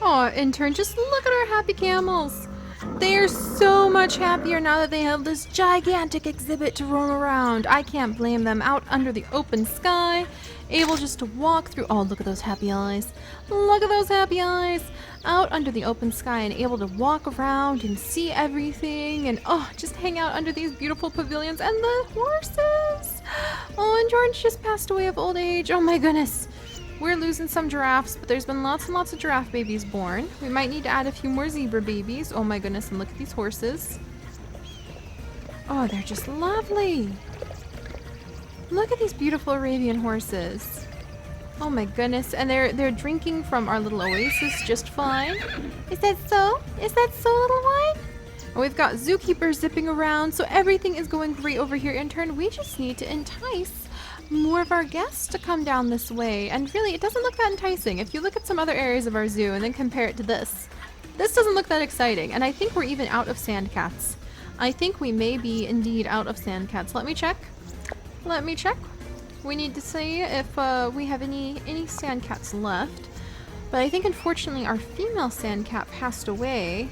Oh, intern, just look at our happy camels. They are so much happier now that they have this gigantic exhibit to roam around. I can't blame them. Out under the open sky, able just to walk through. Oh, look at those happy eyes. Look at those happy eyes. Out under the open sky and able to walk around and see everything and just hang out under these beautiful pavilions. And the horses. Oh, and George just passed away of old age. Oh my goodness. We're losing some giraffes, but there's been lots and lots of giraffe babies born. We might need to add a few more zebra babies. Oh my goodness, and look at these horses. Oh, they're just lovely. Look at these beautiful Arabian horses. Oh my goodness, and they're drinking from our little oasis just fine. Is that so? Is that so, little one? And we've got zookeepers zipping around, so everything is going great over here, intern. We just need to entice more of our guests to come down this way. And really, it doesn't look that enticing. If you look at some other areas of our zoo and then compare it to this doesn't look that exciting. And I think we're even out of sand cats. I think we may be indeed out of sand cats. Let me check. Let me check. We need to see if we have any sand cats left. But I think unfortunately our female sand cat passed away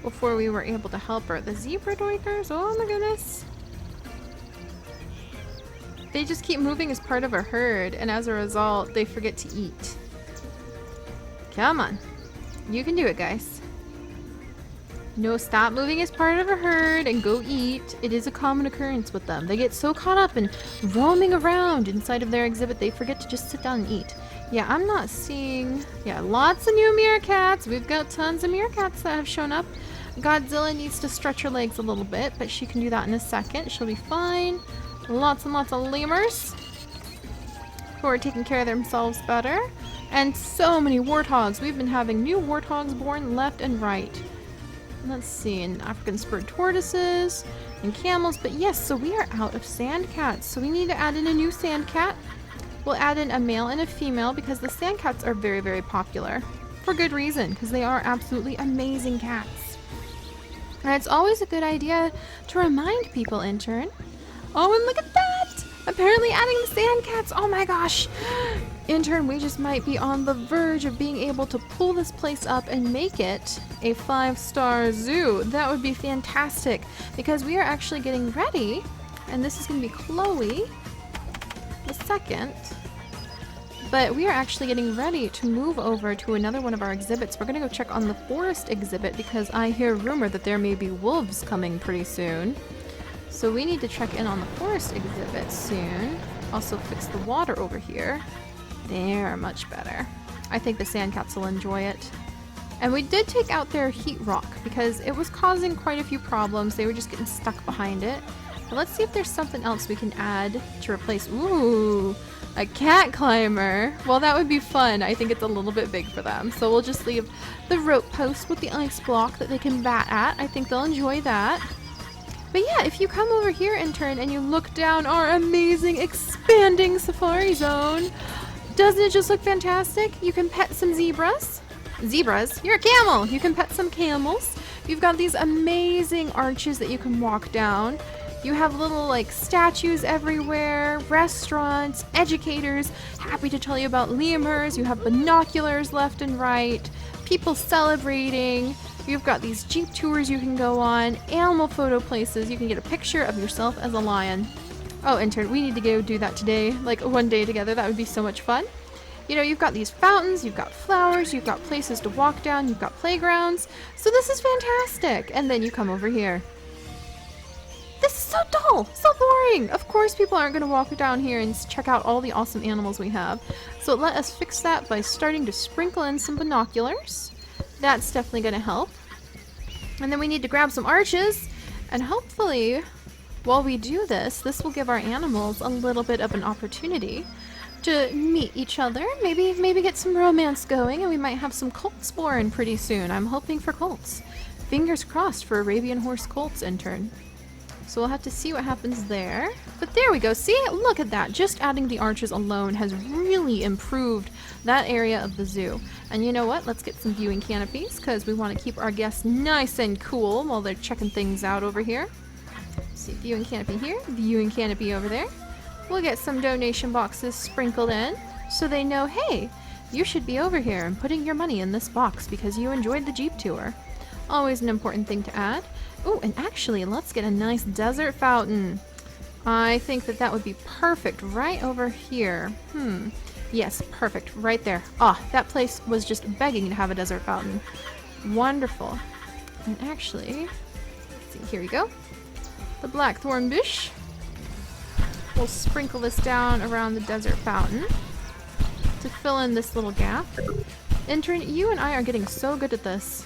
before we were able to help her. The zebra doikers, oh my goodness. They just keep moving as part of a herd, and as a result, they forget to eat. Come on. You can do it, guys. No, stop moving as part of a herd and go eat. It is a common occurrence with them. They get so caught up in roaming around inside of their exhibit, they forget to just sit down and eat. Yeah, I'm not seeing... Yeah, lots of new meerkats. We've got tons of meerkats that have shown up. Godzilla needs to stretch her legs a little bit, but she can do that in a second. She'll be fine. Lots and lots of lemurs who are taking care of themselves better. And so many warthogs. We've been having new warthogs born left and right. Let's see, and African spurred tortoises and camels. But yes, so we are out of sand cats. So we need to add in a new sand cat. We'll add in a male and a female because the sand cats are very, very popular. For good reason, because they are absolutely amazing cats. And it's always a good idea to remind people, intern. Oh, and look at that! Apparently adding the sand cats. Oh my gosh! Intern, we just might be on the verge of being able to pull this place up and make it a 5-star zoo. That would be fantastic because we are actually getting ready, and this is going to be Chloe the second. But we are actually getting ready to move over to another one of our exhibits. We're going to go check on the forest exhibit because I hear rumor that there may be wolves coming pretty soon. So we need to check in on the forest exhibit soon. Also fix the water over here. There, much better. I think the sand cats will enjoy it. And we did take out their heat rock because it was causing quite a few problems. They were just getting stuck behind it. But let's see if there's something else we can add to replace. Ooh, a cat climber. Well, that would be fun. I think it's a little bit big for them. So we'll just leave the rope post with the ice block that they can bat at. I think they'll enjoy that. But yeah, if you come over here, intern, and you look down our amazing expanding safari zone, doesn't it just look fantastic? You can pet some zebras. Zebras? You're a camel! You can pet some camels. You've got these amazing arches that you can walk down. You have little like statues everywhere, restaurants, educators, happy to tell you about lemurs. You have binoculars left and right, people celebrating. You've got these jeep tours you can go on, animal photo places. You can get a picture of yourself as a lion. Oh, intern, we need to go do that today, like one day together. That would be so much fun. You know, you've got these fountains, you've got flowers, you've got places to walk down, you've got playgrounds. So this is fantastic. And then you come over here. This is so dull, so boring. Of course people aren't going to walk down here and check out all the awesome animals we have. So let us fix that by starting to sprinkle in some binoculars. That's definitely going to help. And then we need to grab some arches, and hopefully, while we do this, this will give our animals a little bit of an opportunity to meet each other, maybe get some romance going, and we might have some colts born pretty soon. I'm hoping for colts. Fingers crossed for Arabian horse colts, intern. So we'll have to see what happens there. But there we go. See? Look at that. Just adding the arches alone has really improved that area of the zoo. And you know what? Let's get some viewing canopies because we want to keep our guests nice and cool while they're checking things out over here. See, viewing canopy here, viewing canopy over there. We'll get some donation boxes sprinkled in so they know, hey, You should be over here and putting your money in this box because you enjoyed the Jeep tour. Always an important thing to add. Oh, and actually, let's get a nice desert fountain. I think that that would be perfect right over here. Yes, perfect. Right there. Ah, that place was just begging to have a desert fountain. Wonderful. And actually, let's see, here we go. The blackthorn bush. We'll sprinkle this down around the desert fountain to fill in this little gap. Intern, you and I are getting so good at this.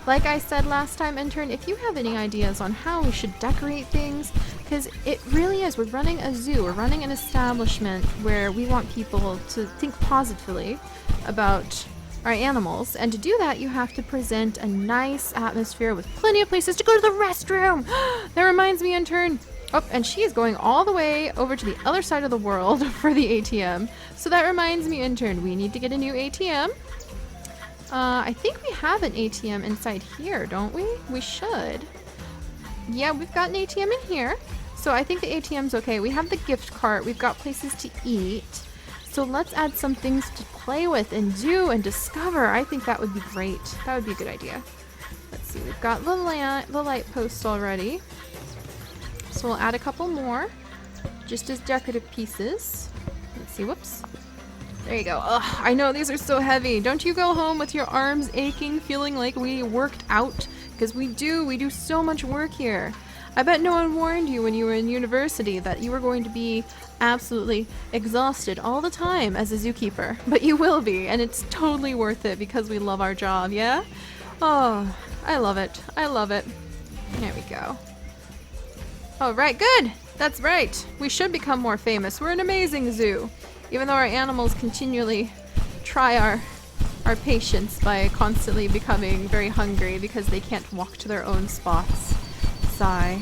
Like I said last time, Intern, if you have any ideas on how we should decorate things, because it really is, we're running a zoo, we're running an establishment where we want people to think positively about our animals, and to do that you have to present a nice atmosphere with plenty of places to go to the restroom. That reminds me, Intern. Oh, and she is going all the way over to the other side of the world for the ATM. So that reminds me, Intern, we need to get a new ATM. I think we have an ATM inside here, don't we? We should. Yeah, we've got an ATM in here. So I think the ATM's okay. We have the gift cart. We've got places to eat. So let's add some things to play with and do and discover. I think that would be great. That would be a good idea. Let's see. We've got the light posts already. So we'll add a couple more just as decorative pieces. Let's see. Whoops. There you go. Ugh, I know these are so heavy. Don't you go home with your arms aching, feeling like we worked out? Because we do. We do so much work here. I bet no one warned you when you were in university that you were going to be absolutely exhausted all the time as a zookeeper. But you will be, and it's totally worth it because we love our job, yeah? Oh, I love it. I love it. There we go. All right, good. That's right. We should become more famous. We're an amazing zoo. Even though our animals continually try our patience by constantly becoming very hungry because they can't walk to their own spots. Sigh.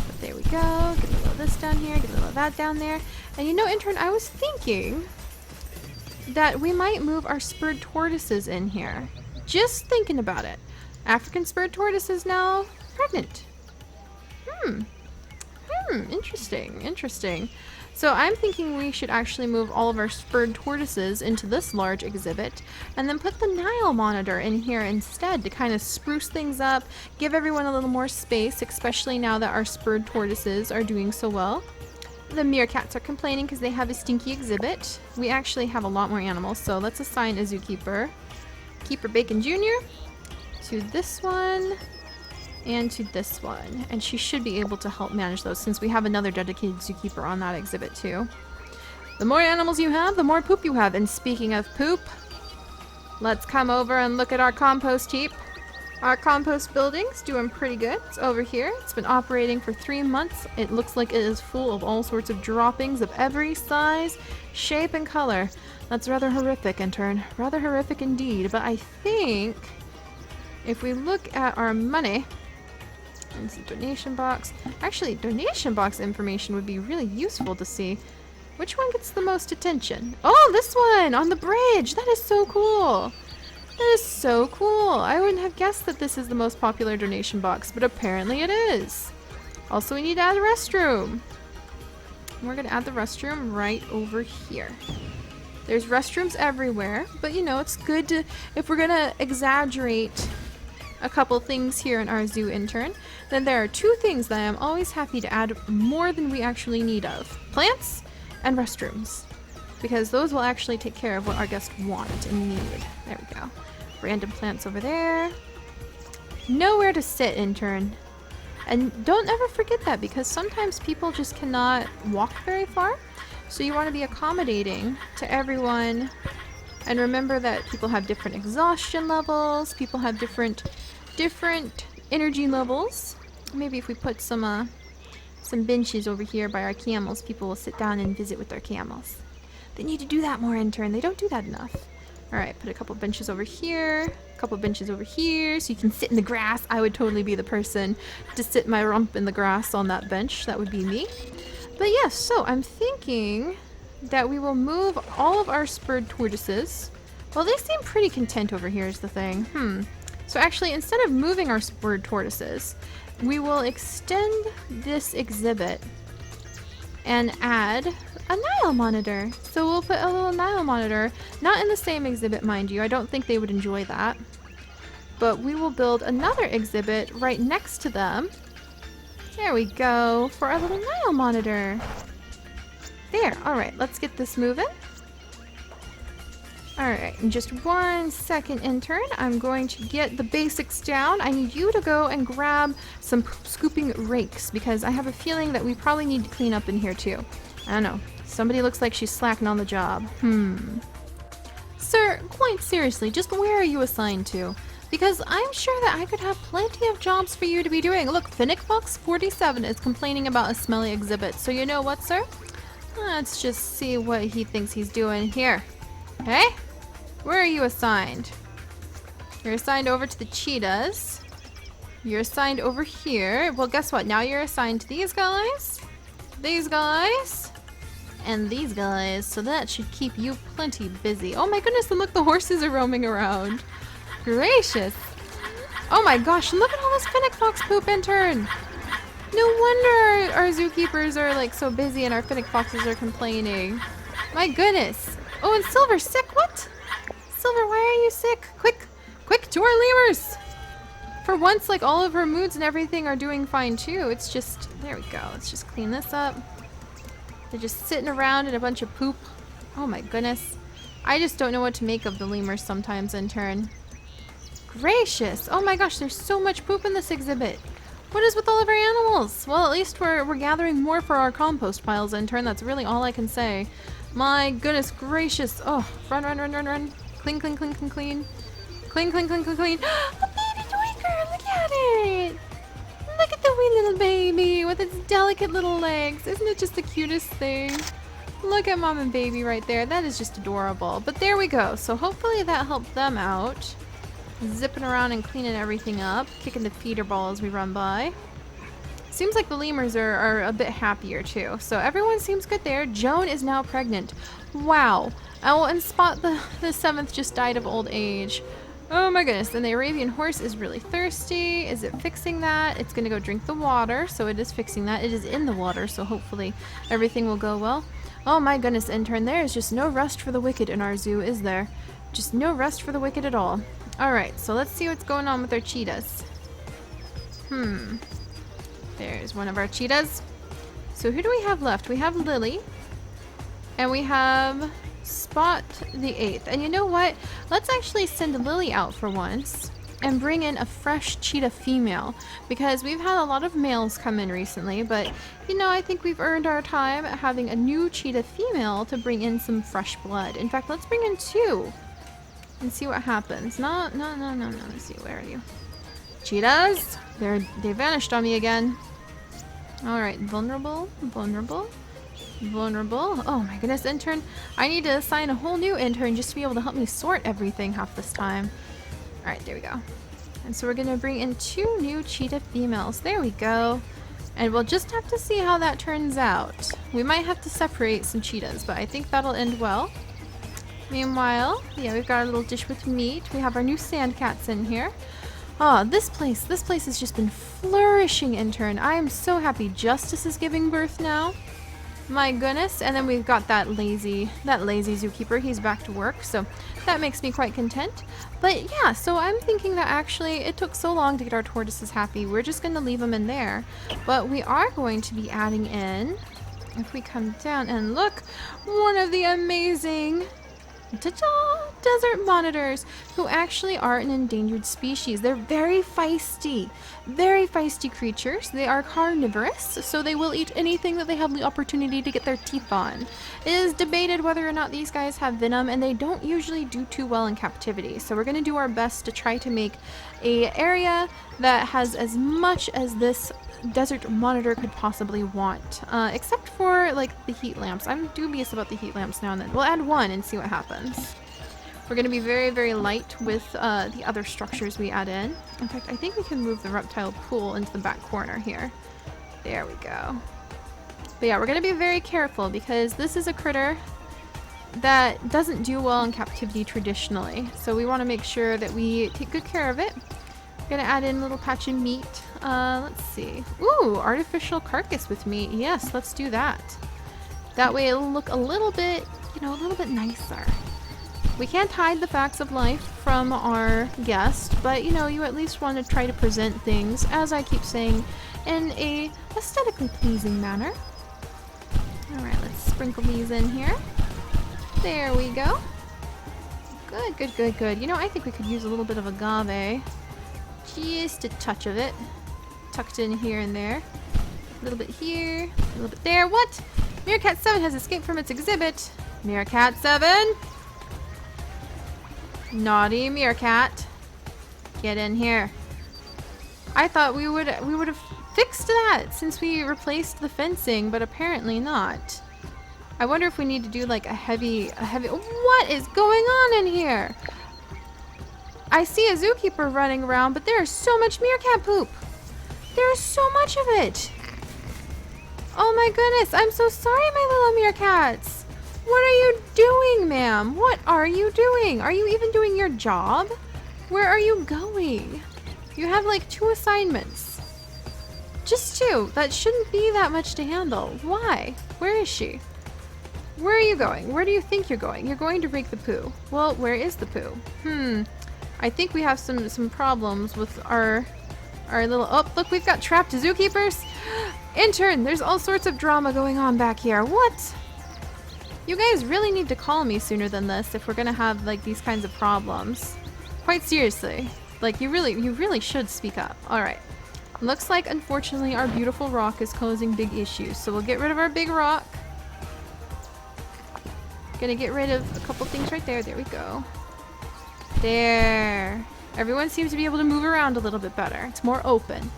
But there we go. Get a little of this down here, get a little of that down there. And you know, Intern, I was thinking that we might move our spurred tortoises in here. Just thinking about it. African spurred tortoises now pregnant. Interesting, interesting. So I'm thinking we should actually move all of our spurred tortoises into this large exhibit and then put the Nile monitor in here instead to kind of spruce things up, give everyone a little more space, especially now that our spurred tortoises are doing so well. The meerkats are complaining because they have a stinky exhibit. We actually have a lot more animals, so let's assign a zookeeper. Keeper Bacon Jr. to this one. And to this one. And she should be able to help manage those since we have another dedicated zookeeper on that exhibit too. The more animals you have, the more poop you have. And speaking of poop, let's come over and look at our compost heap. Our compost building's doing pretty good. It's over here. It's been operating for 3 months. It looks like it is full of all sorts of droppings of every size, shape, and color. That's rather horrific, Intern. Rather horrific indeed. But I think if we look at our money, and some donation box. Actually, donation box information would be really useful to see. Which one gets the most attention? Oh, this one! On the bridge! That is so cool! That is so cool! I wouldn't have guessed that this is the most popular donation box, but apparently it is. Also, we need to add a restroom. We're going to add the restroom right over here. There's restrooms everywhere, but you know, it's good to, if we're going to exaggerate a couple things here in our zoo, Intern, then there are 2 things that I am always happy to add more than we actually need of. Plants and restrooms. Because those will actually take care of what our guests want and need. There we go. Random plants over there. Nowhere to sit, Intern. And don't ever forget that because sometimes people just cannot walk very far. So you want to be accommodating to everyone. And remember that people have different exhaustion levels. People have different energy levels. Maybe if we put some benches over here by our camels, people will sit down and visit with their camels. They need to do that more, Intern. They don't do that enough. Alright, put a couple benches over here, a couple benches over here, so you can sit in the grass. I would totally be the person to sit my rump in the grass on that bench. That would be me. But yes, so I'm thinking that we will move all of our spurred tortoises. Well, they seem pretty content over here is the thing. So actually, instead of moving our spurred tortoises, we will extend this exhibit and add a Nile monitor. So we'll put a little Nile monitor, not in the same exhibit, mind you. I don't think they would enjoy that. But we will build another exhibit right next to them. There we go, for our little Nile monitor. There, all right, let's get this moving. All right, in just 1 second, intern, I'm going to get the basics down. I need you to go and grab some scooping rakes because I have a feeling that we probably need to clean up in here too. I don't know, somebody looks like she's slacking on the job. Sir, quite seriously, just where are you assigned to? Because I'm sure that I could have plenty of jobs for you to be doing. Look, Finnick Fox 47 is complaining about a smelly exhibit. So you know what, sir? Let's just see what he thinks he's doing here. Hey? Where are you assigned? You're assigned over to the cheetahs. You're assigned over here. Well, guess what? Now you're assigned to these guys, and these guys. So that should keep you plenty busy. Oh my goodness, and look, the horses are roaming around. Gracious. Oh my gosh, look at all this Finnick Fox poop, intern. No wonder our zookeepers are like so busy and our Finnick Foxes are complaining. My goodness. Oh, and Silver's sick. What? Silver, why are you sick? Quick, quick to our lemurs. For once, like all of her moods and everything are doing fine too. It's just, there we go. Let's just clean this up. They're just sitting around in a bunch of poop. Oh my goodness. I just don't know what to make of the lemurs sometimes, intern. Gracious. Oh my gosh, there's so much poop in this exhibit. What is with all of our animals? Well, at least we're gathering more for our compost piles, intern. That's really all I can say. My goodness gracious. Oh, run, run, run, run, run. Clean, clean, clean, clean, clean. Clean, clean, clean, clean, clean. A baby tweaker! Look at it! Look at the wee little baby with its delicate little legs. Isn't it just the cutest thing? Look at mom and baby right there. That is just adorable. But there we go. So hopefully that helped them out. Zipping around and cleaning everything up. Kicking the feeder ball as we run by. Seems like the lemurs are a bit happier too. So everyone seems good there. Joan is now pregnant. Wow. Oh, and Spot the 7th just died of old age. Oh my goodness. And the Arabian horse is really thirsty. Is it fixing that? It's going to go drink the water. So it is fixing that. It is in the water. So hopefully everything will go well. Oh my goodness, intern. There is just no rest for the wicked in our zoo, is there? Just no rest for the wicked at all. Alright, so let's see what's going on with our cheetahs. There's one of our cheetahs. So who do we have left? We have Lily. And we have Spot the 8th. And you know what? Let's actually send Lily out for once and bring in a fresh cheetah female. Because we've had a lot of males come in recently. But, you know, I think we've earned our time having a new cheetah female to bring in some fresh blood. In fact, let's bring in 2. And see what happens. No. Let's see, where are you? Cheetahs? They vanished on me again. Alright, vulnerable. Oh my goodness, intern. I need to assign a whole new intern just to be able to help me sort everything half this time. Alright, there we go. And so we're going to bring in 2 new cheetah females. There we go. And we'll just have to see how that turns out. We might have to separate some cheetahs, but I think that'll end well. Meanwhile, yeah, we've got our little dish with meat. We have our new sand cats in here. Oh, this place has just been flourishing, intern. I am so happy Justice is giving birth now. My goodness. And then we've got that lazy zookeeper. He's back to work, so that makes me quite content. But yeah, so I'm thinking that actually it took so long to get our tortoises happy. We're just going to leave them in there. But we are going to be adding in, if we come down and look, one of the amazing ta-da! Desert monitors, who actually are an endangered species. They're very feisty creatures. They are carnivorous, so they will eat anything that they have the opportunity to get their teeth on. It is debated whether or not these guys have venom, and they don't usually do too well in captivity. So we're going to do our best to try to make an area that has as much as this desert monitor could possibly want, except for like the heat lamps. I'm dubious about the heat lamps now and then. We'll add 1 and see what happens. We're going to be very, very light with the other structures we add in. In fact, I think we can move the reptile pool into the back corner here. There we go. But yeah, we're going to be very careful because this is a critter that doesn't do well in captivity traditionally. So we want to make sure that we take good care of it. Gonna add in a little patch of meat. Let's see. Ooh, artificial carcass with meat. Yes, let's do that. That way it'll look a little bit, you know, a little bit nicer. We can't hide the facts of life from our guest, but you know, you at least want to try to present things, as I keep saying, in a aesthetically pleasing manner. Alright, let's sprinkle these in here. There we go. Good, good, good, good. You know, I think we could use a little bit of agave. Just a touch of it. Tucked in here and there. A little bit here, a little bit there. What? Meerkat 7 has escaped from its exhibit. Meerkat 7? Naughty meerkat. Get in here. I thought we would have fixed that since we replaced the fencing, but apparently not. I wonder if we need to do like a heavy what is going on in here? I see a zookeeper running around, but there is so much meerkat poop. There is so much of it. Oh my goodness, I'm so sorry, my little meerkats. What are you doing, ma'am? What are you doing? Are you even doing your job? Where are you going? You have like 2 assignments. Just 2. That shouldn't be that much to handle. Why? Where is she? Where are you going? Where do you think you're going? You're going to rake the poo. Well, where is the poo? I think we have some problems with our little... Oh, look, we've got trapped zookeepers. Intern, there's all sorts of drama going on back here. What? You guys really need to call me sooner than this if we're gonna have like these kinds of problems. Quite seriously. Like you really should speak up. Alright. Looks like unfortunately our beautiful rock is causing big issues. So we'll get rid of our big rock. Gonna get rid of a couple things right there. There we go. There. Everyone seems to be able to move around a little bit better. It's more open.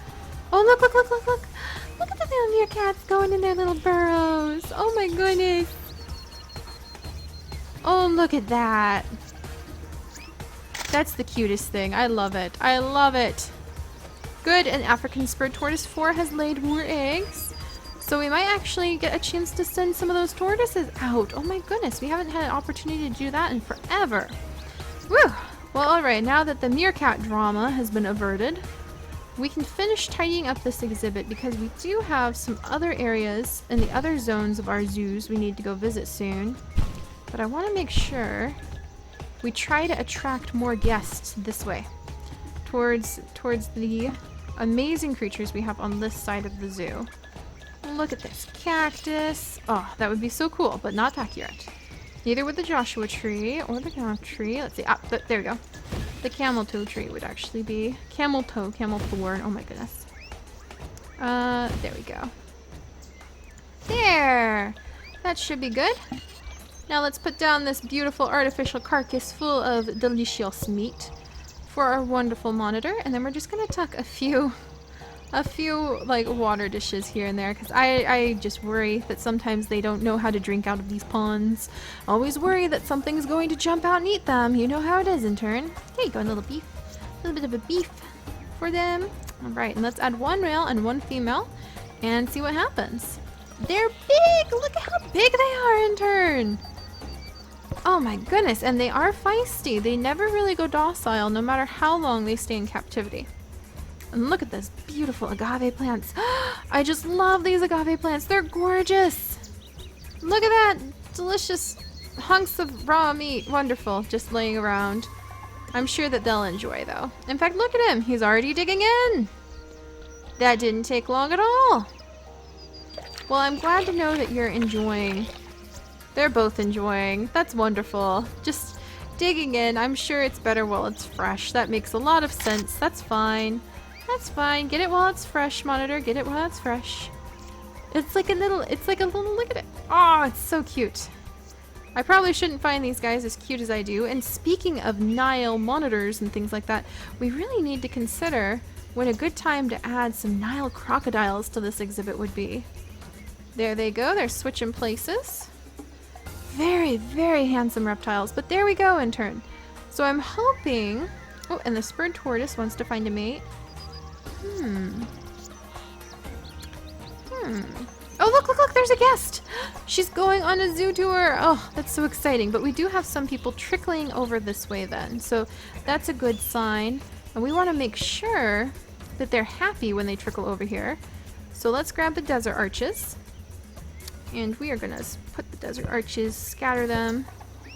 Oh, look, look, look, look, look. Look at the little meerkats going in their little burrows. Oh my goodness. Oh, look at that. That's the cutest thing. I love it. I love it. Good, an African spurred tortoise 4 has laid more eggs. So we might actually get a chance to send some of those tortoises out. Oh my goodness, we haven't had an opportunity to do that in forever. Woo! Well, alright, now that the meerkat drama has been averted, we can finish tidying up this exhibit because we do have some other areas in the other zones of our zoos we need to go visit soon. But I want to make sure we try to attract more guests this way, towards the amazing creatures we have on this side of the zoo. Look at this cactus. Oh, that would be so cool, but not accurate. Neither would the Joshua tree or the camel tree. Let's see. Ah, there we go. The camel toe tree would actually be camel toe, camel thorn. Oh my goodness. There we go. There. That should be good. Now let's put down this beautiful artificial carcass full of delicious meat for our wonderful monitor, and then we're just gonna tuck a few like water dishes here and there because I just worry that sometimes they don't know how to drink out of these ponds. Always worry that something's going to jump out and eat them. You know how it is, Intern. There you go, a little beef. A little bit of a beef for them. Alright, and let's add 1 male and 1 female and see what happens. They're big! Look at how big they are, Intern! Oh my goodness, and they are feisty. They never really go docile no matter how long they stay in captivity. And look at this beautiful agave plants. I just love these agave plants. They're gorgeous. Look at that. Delicious hunks of raw meat. Wonderful. Just laying around. I'm sure that they'll enjoy though. In fact, look at him. He's already digging in. That didn't take long at all. Well, I'm glad to know that you're enjoying. They're both enjoying. That's wonderful. Just digging in. I'm sure it's better while it's fresh. That makes a lot of sense. That's fine. That's fine. Get it while it's fresh, monitor. Get it while it's fresh. It's like a little, look at it. Oh, it's so cute. I probably shouldn't find these guys as cute as I do. And speaking of Nile monitors and things like that, we really need to consider when a good time to add some Nile crocodiles to this exhibit would be. There they go. They're switching places. Very, very handsome reptiles. But there we go, Intern. So I'm hoping... Oh, and the spurred tortoise wants to find a mate. Oh, look, look, look, there's a guest. She's going on a zoo tour. Oh, that's so exciting. But we do have some people trickling over this way then. So that's a good sign. And we want to make sure that they're happy when they trickle over here. So let's grab the desert arches. And we are gonna put the desert arches, scatter them.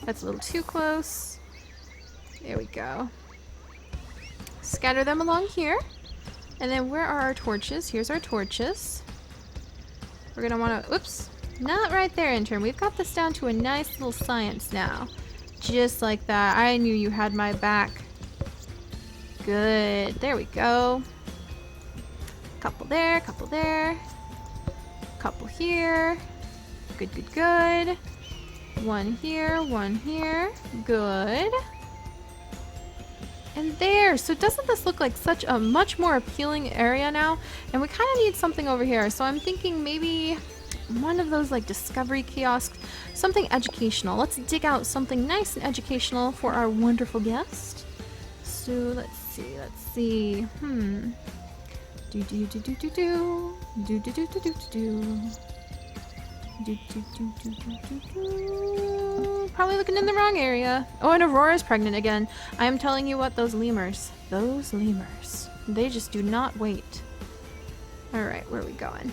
That's a little too close. There we go. Scatter them along here. And then where are our torches? Here's our torches. We're gonna wanna, oops, not right there, intern. We've got this down to a nice little science now. Just like that. I knew you had my back. Good, there we go. Couple there, couple there. Couple here. Good, good, good. One here, good. And there, so doesn't this look like such a much more appealing area now? And we kind of need something over here, so I'm thinking maybe one of those like discovery kiosks, something educational. Let's dig out something nice and educational for our wonderful guest. So let's see, Probably looking in the wrong area. Oh, and Aurora's pregnant again. I am telling you what, those lemurs, they just do not wait. Alright, where are we going?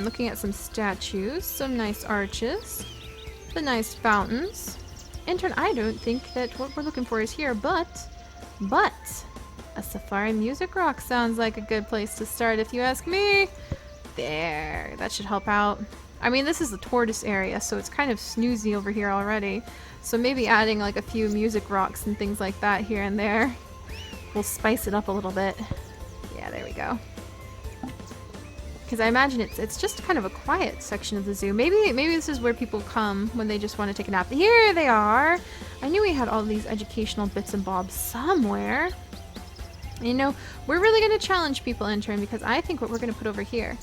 Looking at some statues, some nice arches, the nice fountains. Intern, I don't think that what we're looking for is here, but a safari music rock sounds like a good place to start if you ask me. There, that should help out. I mean, this is the tortoise area, so it's kind of snoozy over here already. So maybe adding like a few music rocks and things like that here and there will spice it up a little bit. Yeah, there we go. Because I imagine it's just kind of a quiet section of the zoo. Maybe this is where people come when they just want to take a nap. Here they are! I knew we had all these educational bits and bobs somewhere. You know, we're really going to challenge people, intern, because I think what we're going to put over here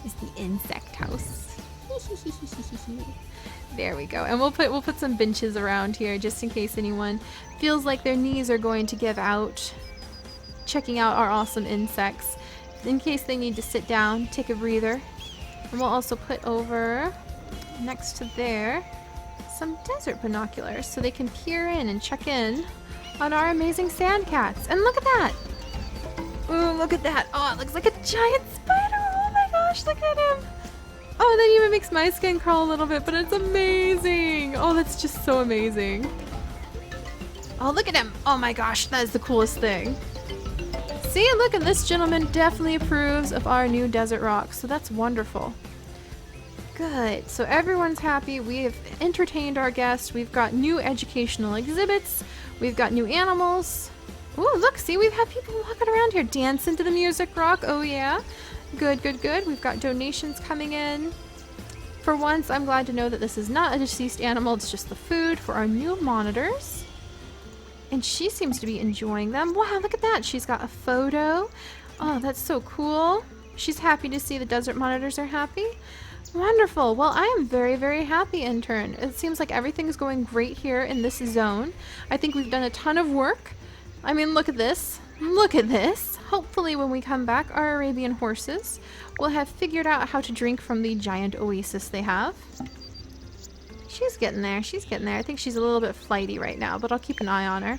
is the insect house. There we go. And we'll put some benches around here just in case anyone feels like their knees are going to give out checking out our awesome insects. In case they need to sit down, take a breather. And we'll also put over next to there some desert binoculars so they can peer in and check in on our amazing sand cats. And look at that! Ooh, look at that! Oh, it looks like a giant spider! Oh my gosh, look at him! Oh, that even makes my skin crawl a little bit, but it's amazing! Oh, that's just so amazing. Oh, look at him! Oh my gosh, that is the coolest thing. See, look, and this gentleman definitely approves of our new desert rock, so that's wonderful. Good, so everyone's happy. We have entertained our guests. We've got new educational exhibits. We've got new animals. Ooh, look, see, we've had people walking around here dancing to the music rock. Oh yeah, good, good, good. We've got donations coming in. For once, I'm glad to know that this is not a deceased animal. It's just the food for our new monitors. And she seems to be enjoying them. Wow, look at that. She's got a photo. Oh, that's so cool. She's happy to see the desert monitors are happy. Wonderful. Well, I am very, very happy, intern. It seems like everything is going great here in this zone. I think we've done a ton of work. I mean, look at this. Look at this. Hopefully when we come back, our Arabian horses will have figured out how to drink from the giant oasis they have. She's getting there. She's getting there. I think she's a little bit flighty right now, but I'll keep an eye on her.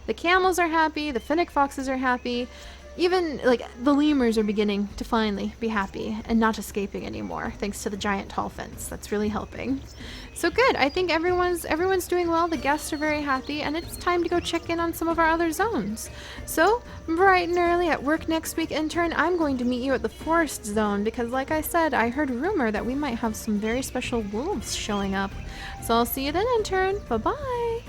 The camels are happy. The fennec foxes are happy. Even, like, the lemurs are beginning to finally be happy and not escaping anymore, thanks to the giant tall fence. That's really helping. So good. I think everyone's doing well. The guests are very happy, and it's time to go check in on some of our other zones. So, bright and early at work next week, intern, I'm going to meet you at the forest zone because, like I said, I heard rumor that we might have some very special wolves showing up. So I'll see you then, intern. Bye-bye.